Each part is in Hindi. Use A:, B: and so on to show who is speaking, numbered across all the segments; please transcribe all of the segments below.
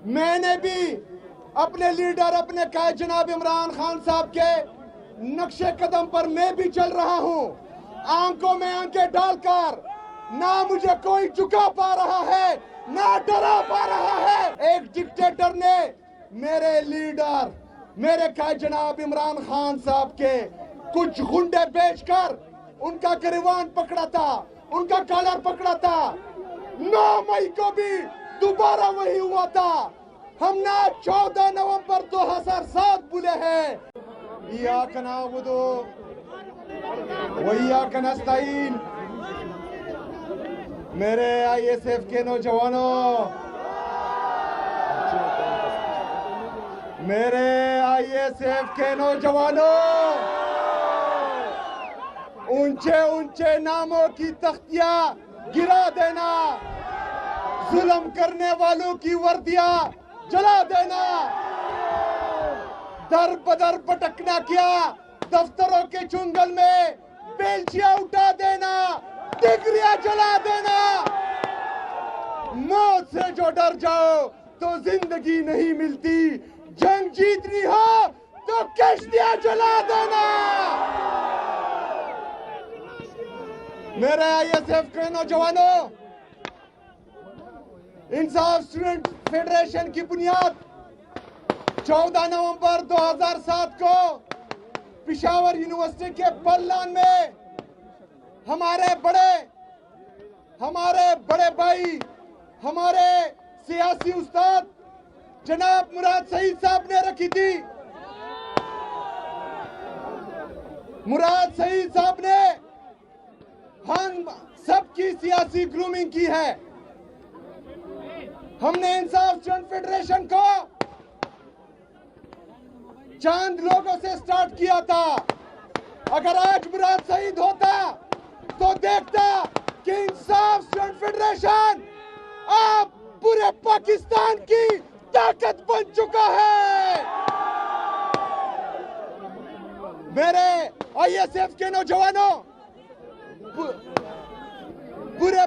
A: मैंने भी अपने लीडर, अपने कायद जनाब इमरान खान साहब के नक्शे कदम पर मैं भी चल रहा हूं। आंखों में आंखें डालकर ना मुझे कोई झुका पा रहा है, ना डरा पा रहा है। एक डिक्टेटर ने मेरे लीडर, मेरे कायद जनाब इमरान खान साहब के कुछ गुंडे बेचकर उनका गिरवान पकड़ा था, उनका कॉलर पकड़ा था। 9 मई को भी दोबारा वही हुआ था। हमने 14 नवंबर 2007 बुले हैं। इय्याका नअबुदु व इय्याका नस्तईन। मेरे ISF के नौजवानों, मेरे ISF के नौजवानों, ऊंचे ऊंचे नामों की तख्तियां गिरा देना, जुल्म करने वालों की वर्दियां जला देना, दर बदर भटकना क्या, दफ्तरों के चुंगल में बेलचियां उठा देना, डिग्रियां जला देना। मौत से जो डर जाओ तो जिंदगी नहीं मिलती, जंग जीतनी हो तो कश्तियां जला देना। मेरे ISF के नौजवानों, इंसाफ स्टूडेंट फेडरेशन की बुनियाद 14 नवंबर 2007 को पेशावर यूनिवर्सिटी के बल्लान में हमारे बड़े भाई, हमारे सियासी उस्ताद जनाब मुराद सईद साहब ने रखी थी। मुराद सईद साहब ने हम सबकी सियासी ग्रूमिंग की है। हमने इंसाफ स्टूडेंट फेडरेशन को चंद लोगों से स्टार्ट किया था। अगर आज मुराद सईद होता तो देखता कि इंसाफ स्टूडेंट फेडरेशन अब पूरे पाकिस्तान की ताकत बन चुका है। मेरे ISF के नौजवानों, पूरे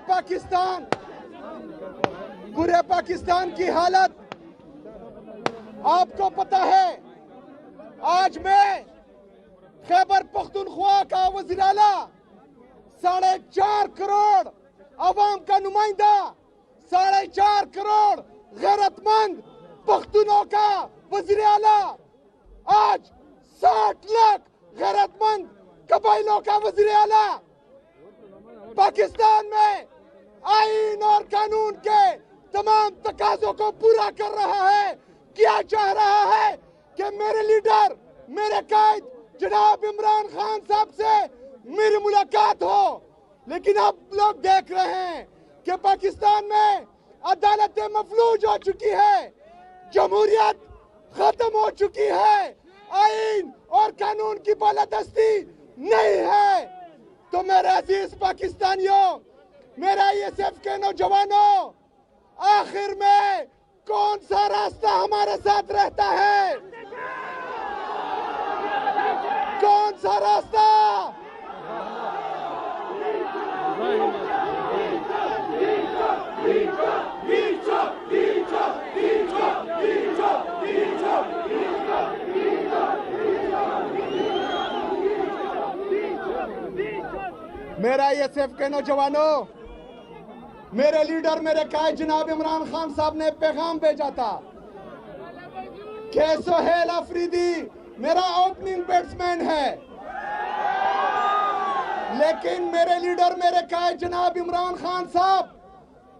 A: पाकिस्तान की हालत आपको पता है। आज मैं खैबर पख्तूनख्वा का वज़ीर आला, 4.5 करोड़ अवाम का नुमाइंदा, 4.5 करोड़ गैरतमंद पख्तूनों का वज़ीर आला, आज 60 लाख गैरतमंद कबाइलों का वज़ीर आला पाकिस्तान में आईन और कानून के तमाम तकाज़ों को पूरा कर रहा है। क्या चाह रहा है कि मेरे लीडर, मेरे कायद जनाब इमरान खान साहब से मेरी मुलाकात हो। लेकिन अब लोग देख रहे हैं कि पाकिस्तान में अदालतें मफलूज हो चुकी है, जमहूरियत खत्म हो चुकी है, आईन और कानून की बालादस्ती नहीं है। तो मेरे अजीज पाकिस्तानियों, मेरा ISF के नौजवानों, आखिर में कौन सा रास्ता हमारे साथ रहता है? कौन सा रास्ता? मेरा ISF के नौजवानों, मेरे लीडर, मेरे कायद जनाब इमरान खान साहब ने पैगाम भेजा था कि सोहेल अफरीदी मेरा ओपनिंग बैट्समैन है। लेकिन मेरे लीडर, मेरे कायद जनाब इमरान खान साहब,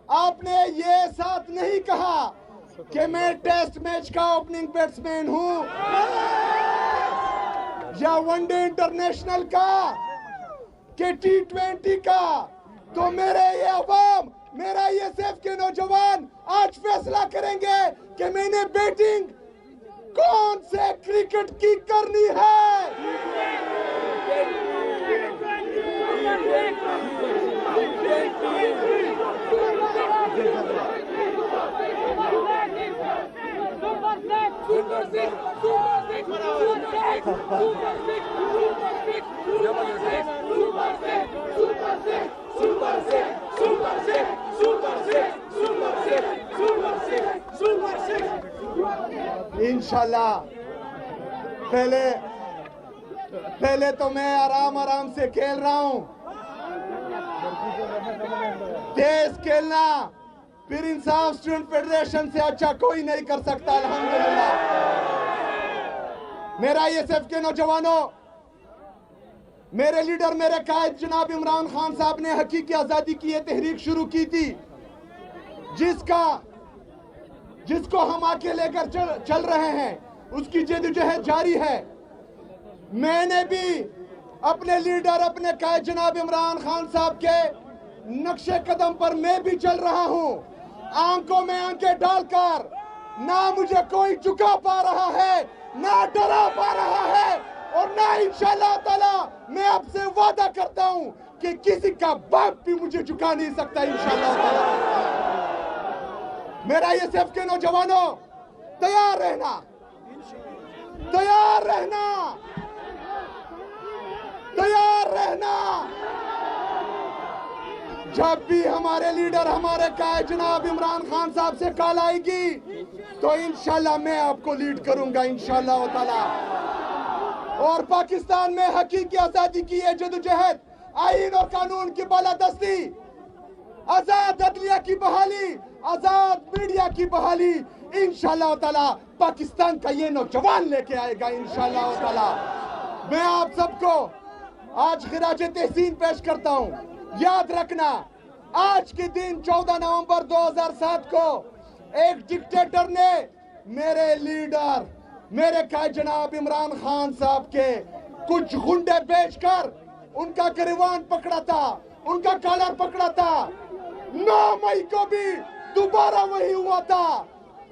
A: आपने ये साथ नहीं कहा कि मैं टेस्ट मैच का ओपनिंग बैट्समैन हूं या वनडे इंटरनेशनल का कि T20 का। तो मेरे ये अवाम, मेरा ISF के नौजवान आज फैसला करेंगे कि मैंने बैटिंग कौन से क्रिकेट की करनी है। Super six. इंशाल्लाह पहले तो मैं आराम से खेल रहा हूं, तेज खेलना फिर इंसाफ स्टूडेंट फेडरेशन से अच्छा कोई नहीं कर सकता। अल्हम्दुलिल्लाह मेरा ISF के नौजवानों, मेरे लीडर मेरे कायद जनाब इमरान खान साहब ने हकीकी आजादी की ये तहरीक शुरू की थी, जिसको हम आगे लेकर चल रहे हैं, उसकी जद्दोजहद जारी है। मैंने भी अपने लीडर अपने कायद जनाब इमरान खान साहब के नक्शे कदम पर मैं भी चल रहा हूं, आंखों में आंखें डालकर। ना मुझे कोई झुका पा रहा है, ना डरा पा रहा है, और ना इंशाल्लाह ताला मैं आपसे वादा करता हूं कि किसी का बाप भी मुझे झुका नहीं सकता इंशाल्लाह ताला। मेरा ISF के नौजवानों, तैयार रहना, तैयार रहना, तैयार रहना। जब भी हमारे लीडर हमारे कायद जनाब इमरान खान साहब से कॉल आएगी तो इंशाल्लाह मैं आपको लीड करूंगा इंशाल्लाह ताला। और पाकिस्तान में हकीकी आजादी की है जद्दोजहद, आईन और कानून की बालादस्ती, आजाद अदलिया की बहाली, आजाद मीडिया की बहाली इंशाल्लाह ताला पाकिस्तान का ये नौजवान लेके आएगा इंशाल्लाह ताला। मैं आप सबको आज खिराज तहसीन पेश करता हूं। याद रखना, आज के दिन 14 नवंबर 2007 को एक डिक्टेटर ने मेरे लीडर मेरे कायद जनाब इमरान खान साहब के कुछ गुंडे बेचकर उनका गिरवान पकड़ा था, उनका कॉलर पकड़ा था। 9 मई को भी दोबारा वही हुआ था।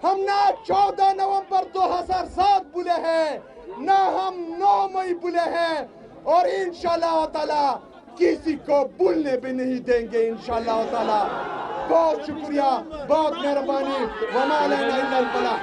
A: हम ना 14 नवंबर 2007 बुले हैं, ना हम 9 मई बुले हैं, और इंशाल्लाह ताला किसी को भूलने भी नहीं देंगे इंशाल्लाह ताला। बहुत शुक्रिया, बहुत मेहरबानी। वमा अलैना इल्ला अल बलाग।